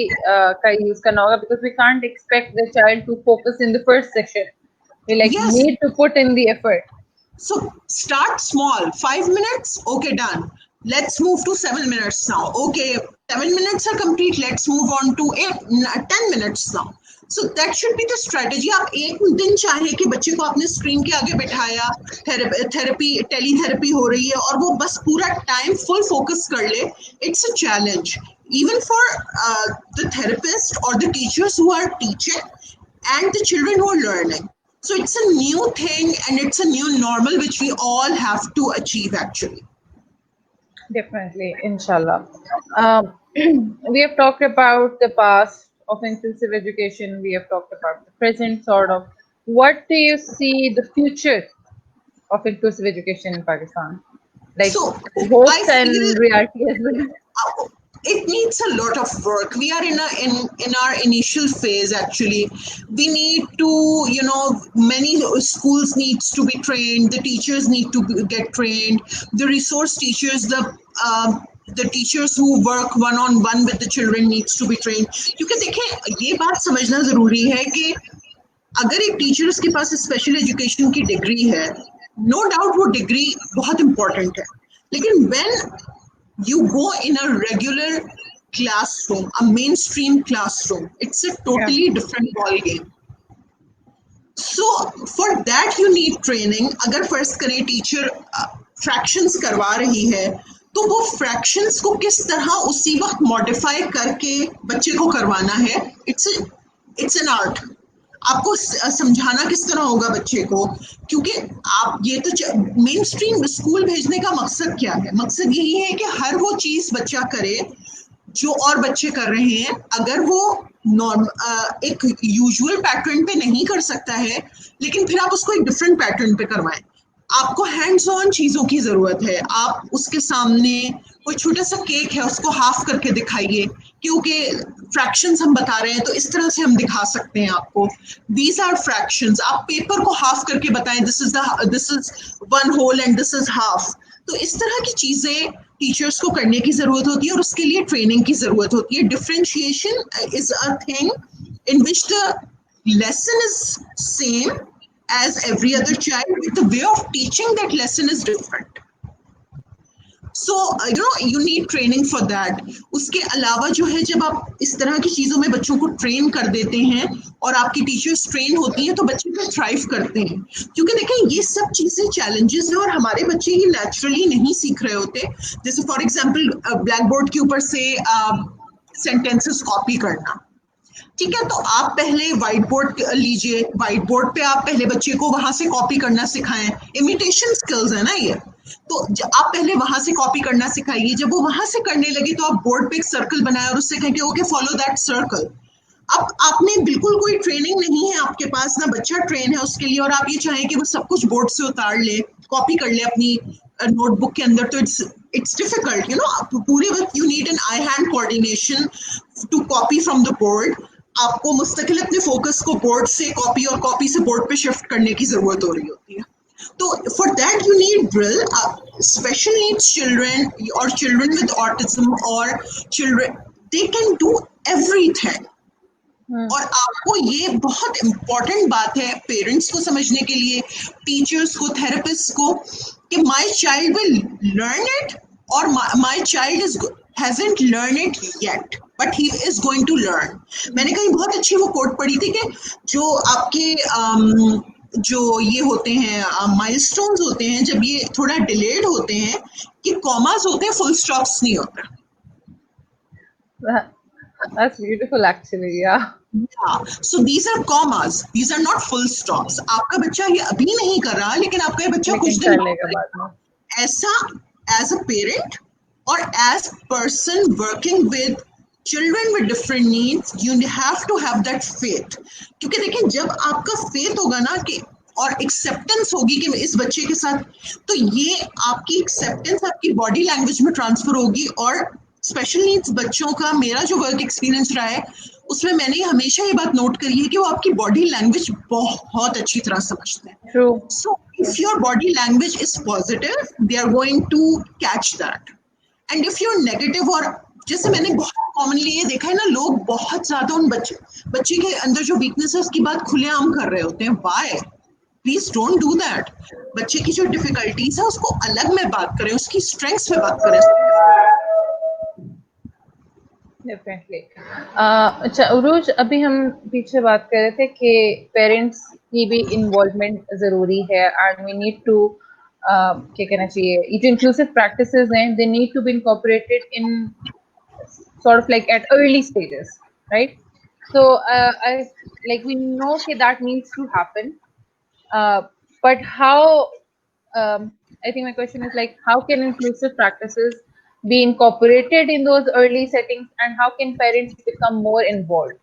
का यूज करना होगा, because we can't expect the child to focus in the first session. We like need to put in the effort. So start small, 5 minutes, okay, done. Let's move to 7 minutes now. Okay, 7 minutes are complete. Let's move on to 10 minutes now. So that should be the strategy. आप एक दिन चाहे कि बच्चे को आपने screen के आगे बिठाया, थेरेपी टेलीथेरेपी हो रही है और वो बस पूरा टाइम फुल फोकस कर ले, it's a challenge even for the therapist or the teachers who are teaching and the children who are learning. So it's a new thing and it's a new normal which we all have to achieve actually. Definitely, inshallah. We have talked about the past of inclusive education. We have talked about the present, sort of. What do you see the future of inclusive education in Pakistan? Like So I hopes feel and reality as well. it needs a lot of work. We are in our initial phase actually. We need to, many schools needs to be trained, the teachers need to get trained, the resource teachers, the teachers who work one on one with the children needs to be trained. क्योंकि देखें ये बात समझना जरूरी है कि अगर एक टीचर्स के पास स्पेशल एजुकेशन की डिग्री है, नो डाउट वो डिग्री बहुत इंपॉर्टेंट है, लेकिन when you go in a regular classroom, a mainstream classroom, it's a Yeah. totally different ball game. So for that you need training. अगर first करें teacher fractions करवा रही है तो वो फ्रैक्शंस को किस तरह उसी वक्त मॉडिफाई करके बच्चे को करवाना है, इट्स एन आर्ट. आपको समझाना किस तरह होगा बच्चे को, क्योंकि आप ये तो मेन स्ट्रीम स्कूल भेजने का मकसद क्या है, मकसद यही है कि हर वो चीज बच्चा करे जो और बच्चे कर रहे हैं. अगर वो एक यूजुअल पैटर्न पे नहीं कर सकता है, लेकिन फिर आप उसको एक डिफरेंट पैटर्न पे करवाएं. आपको हैंड्स ऑन चीजों की जरूरत है. आप उसके सामने कोई छोटा सा केक है उसको हाफ करके दिखाइए, क्योंकि फ्रैक्शंस हम बता रहे हैं तो इस तरह से हम दिखा सकते हैं आपको. These are fractions. आप पेपर को हाफ करके बताएं, this is one whole and this is half. तो इस तरह की चीजें टीचर्स को करने की जरूरत होती है और उसके लिए ट्रेनिंग की जरूरत होती है. Differentiation is a thing in which the lesson is same as every other child, but the way of teaching that lesson is different. So you need training for that. उसके अलावा जो है, जब आप इस तरह की चीजों में बच्चों को ट्रेन कर देते हैं और आपकी टीचर्स ट्रेन होती हैं तो बच्चे फिर थ्राइव करते हैं. क्योंकि देखें ये सब चीजें चैलेंजेस हैं और हमारे बच्चे ये नेचुरली नहीं सीख रहे होते. जैसे फॉर एग्जाम्पल ब्लैक बोर्ड के ऊपर से सेंटेंसेस कॉपी करना. ठीक है, तो आप पहले व्हाइट बोर्ड लीजिए, व्हाइट बोर्ड पे आप पहले बच्चे को वहां से कॉपी करना सिखाएं. इमिटेशन स्किल्स है ना ये. तो आप पहले वहां से कॉपी करना सिखाइए. जब वो वहां से करने लगे तो आप बोर्ड पे एक सर्कल बनाए और उससे कहेंगे ओके फॉलो दैट सर्कल. अब आपने बिल्कुल कोई ट्रेनिंग नहीं है आपके पास, ना बच्चा ट्रेन है उसके लिए, और आप ये चाहें कि वो सब कुछ बोर्ड से उतार ले, कॉपी कर ले अपनी नोटबुक के अंदर, तो इट्स डिफिकल्ट. पूरे वक्त you need an eye hand coordination to copy from the board. आपको मुस्तकिल अपने फोकस को बोर्ड से कॉपी और कॉपी से बोर्ड पे शिफ्ट करने की जरूरत हो रही होती है. तो for that you need drill. Special needs children और चिल्ड्रन विद ऑटिज्म और children, they can do everything. और आपको ये बहुत इंपॉर्टेंट बात है पेरेंट्स को समझने के लिए, टीचर्स को, थेरेपिस्ट को, कि my child will learn it और my child is hasn't learned it yet but he is going to learn. मैंने कहीं बहुत अच्छी वो कोट पढ़ी थी कि जो आपके जो ये होते हैं माइलस्टोन्स होते हैं, जब ये थोड़ा डिलेड होते हैं, कि कॉमास होते हैं, फुल स्टॉप्स नहीं होते. That's beautiful, actually. Yeah. Yeah. So these are commas. These are not full stops. आपका बच्चा ये अभी नहीं कर रहा, लेकिन आपका ये बच्चा कुछ लेकिन दिन कर लेगा बाद में. ऐसा as a parent or as person working with children with different needs, you have to have that faith. क्योंकि देखिए जब आपका faith होगा ना कि और एक्सेप्टेंस होगी कि इस बच्चे के साथ, तो ये आपकी एक्सेप्टेंस आपकी बॉडी लैंग्वेज में ट्रांसफर होगी. और स्पेशल नीड्स बच्चों का मेरा जो वर्क एक्सपीरियंस रहा है उसमें मैंने हमेशा ये बात नोट करी है कि वो आपकी बॉडी लैंग्वेज बहुत अच्छी तरह समझते हैं. True. So if your body language is positive, they are going to catch that. And if you're negative, और जैसे मैंने बहुत कॉमनली ये देखा है ना, लोग बहुत ज्यादा उन बच्चे के अंदर जो वीकनेस है उसकी बात खुलेआम कर रहे होते हैं. Why? Please don't do that. बच्चे की जो डिफिकल्टीज है उसको अलग में बात करें, उसकी स्ट्रेंथ्स पे बात करें. डेफिनेटली. अच्छा उरूज, अभी हम पीछे बात कर रहे थे कि पेरेंट्स की भी इन्वॉल्वमेंट जरूरी है एंड वी नीड टू क्या कहना चाहिए, ये जो इंक्लूसिव प्रैक्टिसेस हैं they need to be incorporated in sort of like at early stages, right? So I like we know okay, that needs to happen, uh, but how? I think my question is like, how can inclusive practices be incorporated in those early settings, and how can parents become more involved?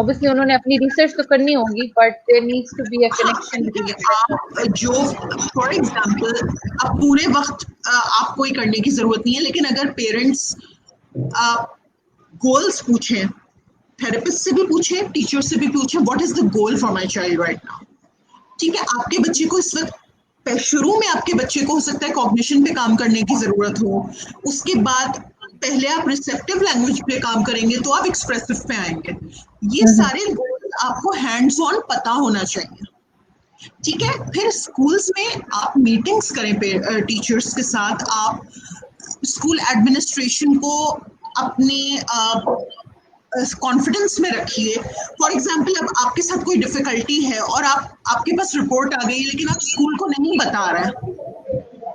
Obviously, उन्होंने अपनी research तो करनी होगी, but there needs to be a हाँ, connection between the देखिए parents. आप जो for example अब पूरे वक्त आपको ही करने की जरूरत नहीं है, लेकिन अगर पेरेंट्स गोल्स पूछें, थेरेपिस्ट से भी पूछें, टीचर से भी पूछें, what is the goal for my child right now. ठीक है, आपके बच्चे को इस वक्त शुरू में आपके बच्चे को हो सकता है कॉग्निशन पे काम करने की जरूरत हो, उसके बाद पहले आप रिसेप्टिव लैंग्वेज पे काम करेंगे तो आप एक्सप्रेसिव पे आएंगे. ये सारे गोल आपको हैंड्स ऑन पता होना चाहिए. ठीक है, फिर स्कूल्स में आप मीटिंग्स करें टीचर्स के साथ, आप स्कूल एडमिनिस्ट्रेशन को अपने कॉन्फिडेंस में रखिए. फॉर एग्जाम्पल अब आपके साथ कोई डिफिकल्टी है और आपके पास रिपोर्ट आ गई लेकिन आप स्कूल को नहीं बता रहे हैं,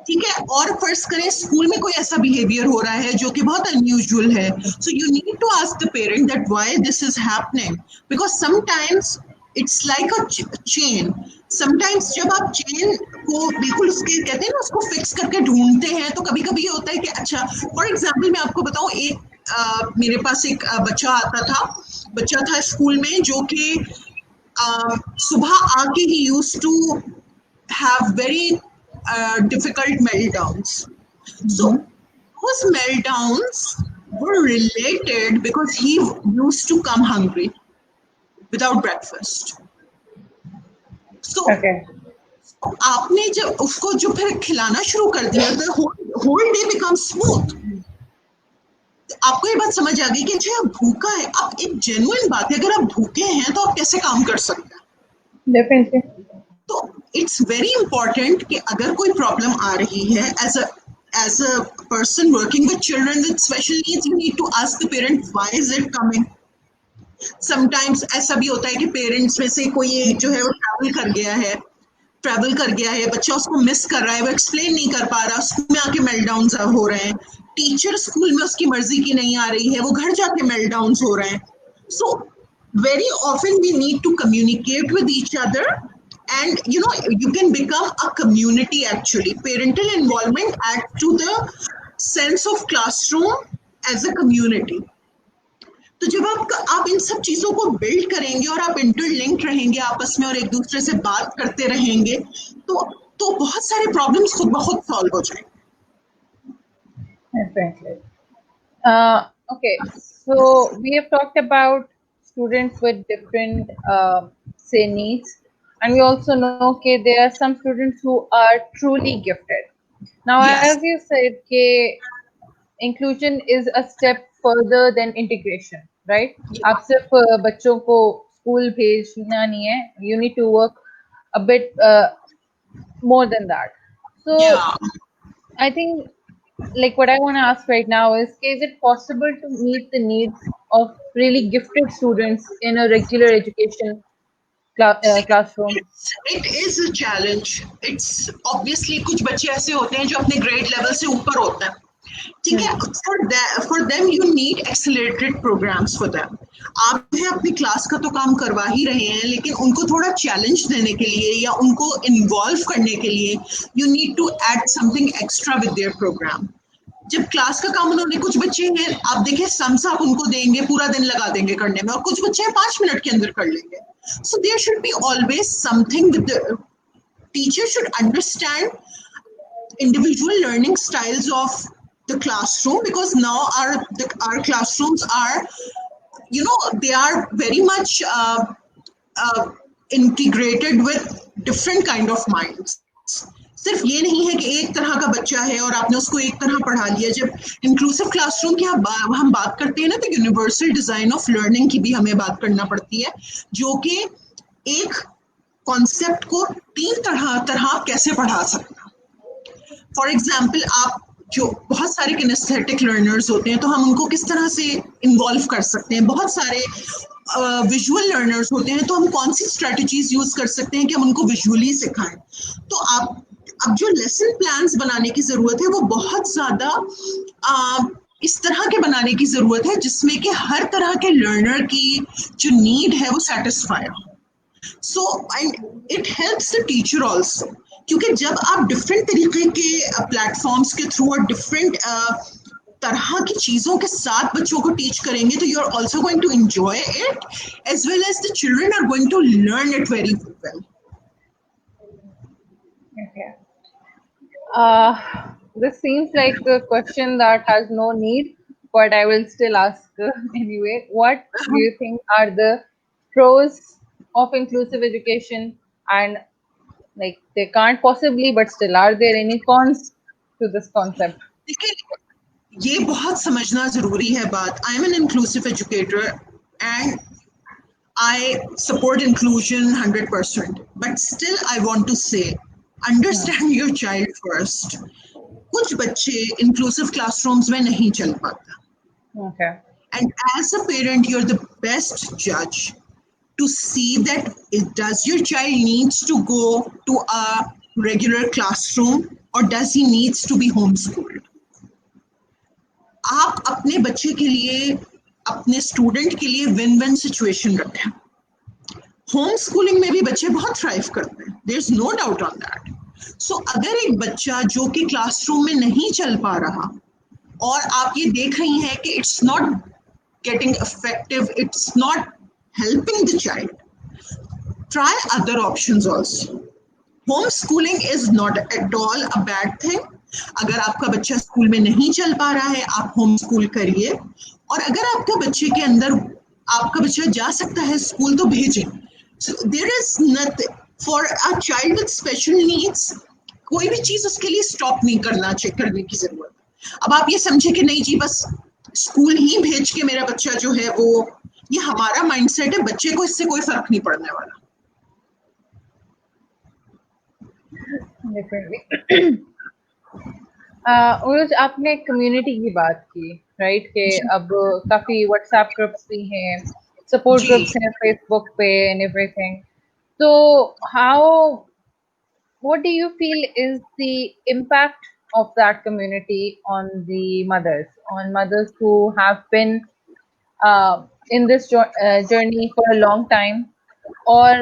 ठीक है, और फर्स्ट करें स्कूल में कोई ऐसा बिहेवियर हो रहा है जो कि बहुत अनयूजुअल है, so you need to ask the parent that why this is happening, because sometimes it's like a chain. Sometimes जब आप चेन को बिल्कुल उसके कहते हैं ना उसको फिक्स करके ढूंढते हैं, तो कभी कभी ये होता है कि अच्छा फॉर एग्जाम्पल मैं आपको बताऊं, एक मेरे पास एक बच्चा था स्कूल में जो कि सुबह आके ही used to have very difficult meltdowns. So those meltdowns were related because he used to come hungry without breakfast. So Okay. आपने जब उसको जो फिर खिलाना शुरू कर दिया, the whole day becomes smooth. आपको ये बात समझ आ गई कि अच्छा भूखा है. अब एक जेन्युइन बात है, अगर आप भूखे हैं तो आप कैसे काम कर सकते हैं. Definitely. तो इट्स वेरी इंपॉर्टेंट कि अगर कोई प्रॉब्लम आ रही है as a person working with children with special needs, you need to ask the parent why is it coming. Sometimes ऐसा भी होता है कि पेरेंट्स में से कोई एक जो है वो ट्रैवल कर गया है, बच्चा उसको मिस कर रहा है, वो एक्सप्लेन नहीं कर पा रहा, स्कूल में आके मेल्टडाउन्स हो रहे हैं, टीचर स्कूल में उसकी मर्जी की नहीं आ रही है, वो घर जाके मेल्टडाउन्स हो रहे हैं. सो very often we need to communicate with each other, and you can become a community. Actually, parental involvement adds to the sense of classroom as a community. तो जब आप इन सब चीजों को बिल्ड करेंगे और आप इंटरलिंक्ड रहेंगे आपस में और एक दूसरे से बात करते रहेंगे, तो बहुत सारे प्रॉब्लम्स खुद ब खुद सॉल्व हो जाएंगे. Definitely. Okay, so we have talked about students with different, say, needs, and we also know okay, there are some students who are truly gifted. Now, Yes. as you said, inclusion is a step further than integration, right? आप सिर्फ बच्चों को school भेजना नहीं है, you need to work a bit more than that. So, Yeah. I think like what I want to ask right now is it possible to meet the needs of really gifted students in a regular education classroom? It is a challenge. It's obviously कुछ बच्चे ऐसे होते हैं जो अपने grade level से ऊपर होते हैं, ठीक है. For them you need accelerated programs for them. आप जो है अपनी क्लास का तो काम करवा ही रहे हैं, लेकिन उनको थोड़ा चैलेंज देने के लिए या उनको इन्वॉल्व करने के लिए you need to add something extra with their program. जब क्लास का काम उन्होंने, कुछ बच्चे हैं आप देखिए सम्स आप उनको देंगे पूरा दिन लगा देंगे करने में, और कुछ बच्चे हैं 5 मिनट के अंदर कर लेंगे. So there should be always something with the teacher should understand individual learning styles of the classroom, because now our classrooms are, they are very much integrated with different kind of minds. सिर्फ ये नहीं है कि एक तरह का बच्चा है और आपने उसको एक तरह पढ़ा लिया. जब इंक्लूसिव क्लासरूम की हम बात करते हैं ना, तो यूनिवर्सल डिजाइन ऑफ लर्निंग की भी हमें बात करना पड़ती है, जो कि एक कॉन्सेप्ट को 3 तरह कैसे पढ़ा सकते हैं। फॉर एग्जाम्पल, आप जो बहुत सारे किनेस्थेटिक लर्नर्स होते हैं तो हम उनको किस तरह से इन्वॉल्व कर सकते हैं। बहुत सारे विजुअल लर्नर्स होते हैं तो हम कौन सी स्ट्रेटजीज यूज कर सकते हैं कि हम उनको विजुअली सिखाएं। तो आप अब जो लेसन प्लान्स बनाने की जरूरत है वो बहुत ज्यादा इस तरह के बनाने की जरूरत है जिसमें कि हर तरह के लर्नर की जो नीड है वो सेटिस्फाई हो। So and it helps the teacher also, क्योंकि जब आप डिफरेंट तरीके के प्लेटफॉर्म्स के थ्रू और डिफरेंट तरह की चीजों के साथ बच्चों को टीच करेंगे तो you are also going to enjoy it as well as the children are going to learn it very well. Okay. This seems like a question that has no need, but I will still ask anyway. What do you think are the pros of inclusive education? And like they can't possibly, but still, are there any cons to this concept? देखिए, ये बहुत समझना जरूरी है बात। I am an inclusive educator and I support inclusion 100%, but still I want to say, Hmm. understand your child first. कुछ बच्चे inclusive classrooms में नहीं चल पाते, Okay. and as a parent, you're the best judge to see that does your child needs to go to a regular classroom or does he needs to be homeschooled. आप अपने बच्चे के लिए, अपने स्टूडेंट के लिए विन विन सिचुएशन रखें। Home schooling में भी बच्चे बहुत थ्राइव करते हैं, there is no doubt on that. So अगर एक बच्चा जो कि क्लासरूम में नहीं चल पा रहा और आप ये देख रही हैं कि it's not getting effective, it's not helping the child, try other options also. Home schooling is not at all a bad thing. अगर आपका बच्चा स्कूल में नहीं चल पा रहा है, आप होम स्कूल करिए, और अगर आपका बच्चे के अंदर, आपका बच्चा जा सकता है स्कूल तो भेजें। So there is nothing for a child with special needs, कोई भी चीज उसके लिए स्टॉप नहीं करना चेक करने की जरूरत। अब आप ये समझे कि नहीं जी बस स्कूल ही भेज के मेरा बच्चा जो है वो, ये हमारा माइंडसेट है, बच्चे को इससे कोई फर्क नहीं पड़ने वाला। Definitely. उरोज, आपने कम्युनिटी की बात की, राइट? कि अब काफी व्हाट्सएप ग्रुप्स भी हैं, सपोर्ट जी, ग्रुप्स हैं फेसबुक पे एंड एवरीथिंग। तो how, what do you feel is the impact of that community on the mothers, on mothers who have been in this journey for a long time, or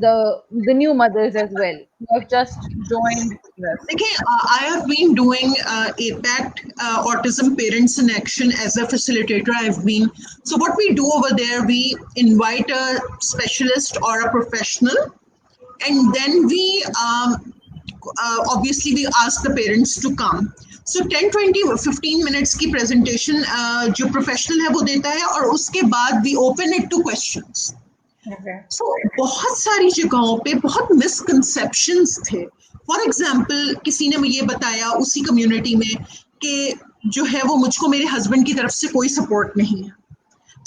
the new mothers as well who have just joined this? देखिए, I have been doing APACT, Autism Parents in Action, as a facilitator. I've been, so what we do over there, we invite a specialist or a professional, and then we obviously we ask the parents to come. So 10, 20, 15 minutes की presentation जो professional है वो देता है, और उसके बाद we open it to questions. Okay. So, बहुत सारी जगहों पे बहुत मिसकंसेप्शंस थे। फॉर एग्जाम्पल, किसी ने मुझे बताया उसी कम्युनिटी में कि जो है वो मुझको मेरे हस्बैंड की तरफ से कोई सपोर्ट नहीं है।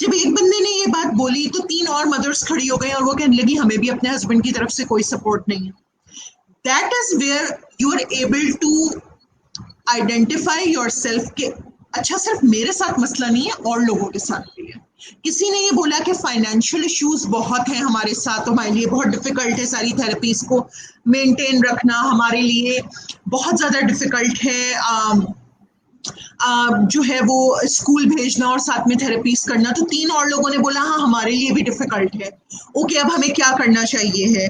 जब एक बंदे ने ये बात बोली तो 3 और मदर्स खड़ी हो गई और वो कहने लगी हमें भी अपने हस्बैंड की तरफ से कोई सपोर्ट नहीं है। That is where you are able to identify yourself के अच्छा सिर्फ मेरे साथ मसला नहीं है, और लोगों के साथ भी है। किसी ने ये बोला कि फाइनेंशियल इश्यूज बहुत हैं हमारे साथ, तो हमारे लिए बहुत डिफिकल्ट है सारी थेरेपीज को मेंटेन रखना, हमारे लिए बहुत ज़्यादा डिफिकल्ट है जो है वो स्कूल भेजना और साथ में थेरेपीज करना। तो 3 और लोगों ने बोला हाँ हमारे लिए भी डिफिकल्ट है, ओके अब हमें क्या करना चाहिए है।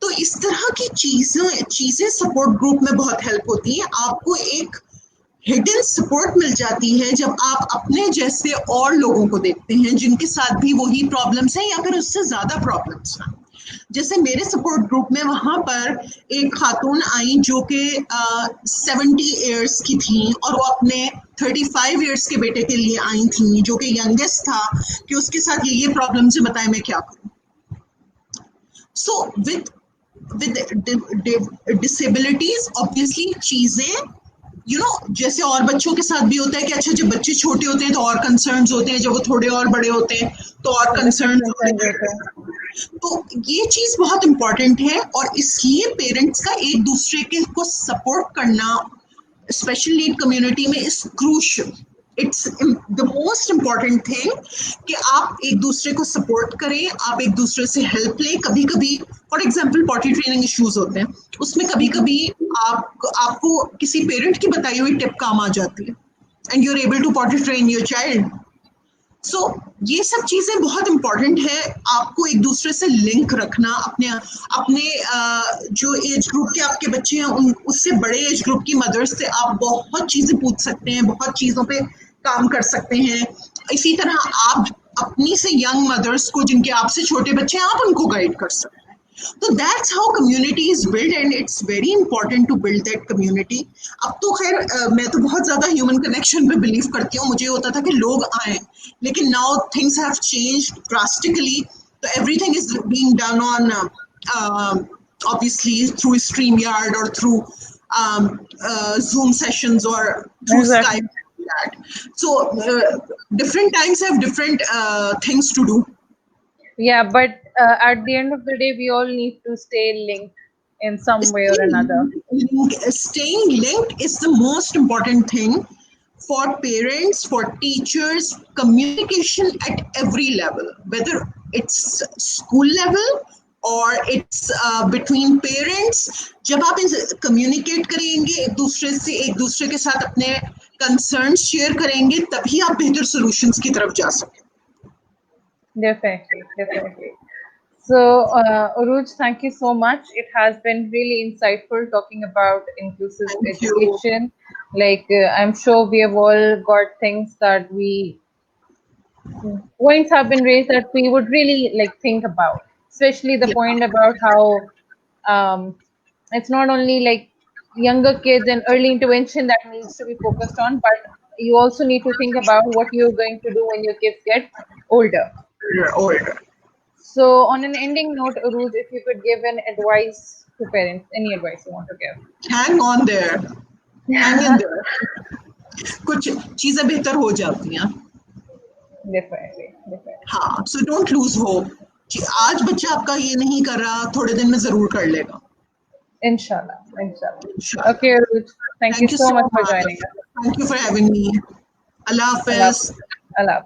तो इस तरह की चीजें सपोर्ट ग्रुप में बहुत हेल्प होती है। आपको एक हिडन सपोर्ट मिल जाती है जब आप अपने जैसे और लोगों को देखते हैं जिनके साथ भी वही प्रॉब्लम्स हैं या फिर उससे ज्यादा प्रॉब्लम्स हैं। जैसे मेरे सपोर्ट ग्रुप में वहां पर एक खातून आई जो कि 70 ईयर्स की थी और वो अपने 35 ईयर्स के बेटे के लिए आई थी जो कि यंगेस्ट था, कि उसके साथ ये प्रॉब्लम्स है, बताएं मैं क्या करूं। सो विद डिसेबिलिटीज ऑब्वियसली चीजें जैसे और बच्चों के साथ भी होता है कि अच्छा जब बच्चे छोटे होते हैं तो और कंसर्न्स होते हैं, जब वो थोड़े और बड़े होते हैं तो और Different कंसर्न्स होते concerns हैं। होते हैं। तो ये चीज बहुत इंपॉर्टेंट है, और इसलिए पेरेंट्स का एक दूसरे के को सपोर्ट करना स्पेशल नीड कम्युनिटी में is crucial. It's the most important thing कि आप एक दूसरे को सपोर्ट करें, आप एक दूसरे से हेल्प लें. कभी कभी for example potty training issues होते हैं, उसमें कभी कभी आपको किसी पेरेंट की बताई हुई टिप काम आ जाती है, and you are able to potty train your child. So ये सब चीजें बहुत इंपॉर्टेंट है. आपको एक दूसरे से लिंक रखना, अपने अपने जो एज ग्रुप के आपके बच्चे हैं उन उससे बड़े एज ग्रुप की मदर्स से आप बहुत चीजें पूछ सकते हैं, बहुत चीजों पे काम कर सकते हैं. इसी तरह आप अपनी से यंग मदर्स को जिनके आपसे छोटे बच्चे हैं, आप उनको गाइड कर सकते हैं. तो that's how community is build, and it's very important to build that community. अब तो खैर मैं तो बहुत ज्यादा ह्यूमन कनेक्शन पे बिलीव करती हूँ. मुझे होता था कि लोग आए, लेकिन now things have changed drastically. तो everything is being done on obviously through StreamYard or through Zoom sessions or through Exactly. Skype. That. So different times have different things to do. Yeah, but at the end of the day, we all need to stay linked in some way or another. Staying linked is the most important thing for parents, for teachers, communication at every level, whether it's school level or it's between parents. जब आप communicate करेंगे एक दूसरे के साथ अपने concerns share करेंगे, तभी आप बेहतर solutions की तरफ जा सकते. Definitely, definitely. So, Urooj, thank you so much. It has been really insightful talking about inclusive Thank you. education. Like, I'm sure we have all got things that points have been raised that we would really like think about, especially the Yeah. point about how it's not only like younger kids and early intervention that needs to be focused on, but you also need to think about what you're going to do when your kids get older. Older. So, on an ending note, Urooj, if you could give an advice to parents, any advice you want to give? Hang on there. Hang in there. कुछ चीजें बेहतर हो जाती हैं. Definitely, definitely. हाँ, so don't lose hope. आज बच्चा आपका ये नहीं कर रहा, थोड़े दिन में जरूर कर लेगा. Inshallah, inshallah. इंशाल्लाह. Okay, Urooj, thank you Thank you so so much for much. joining us. Thank you for having me. Allah Allah, Hafiz. Allah.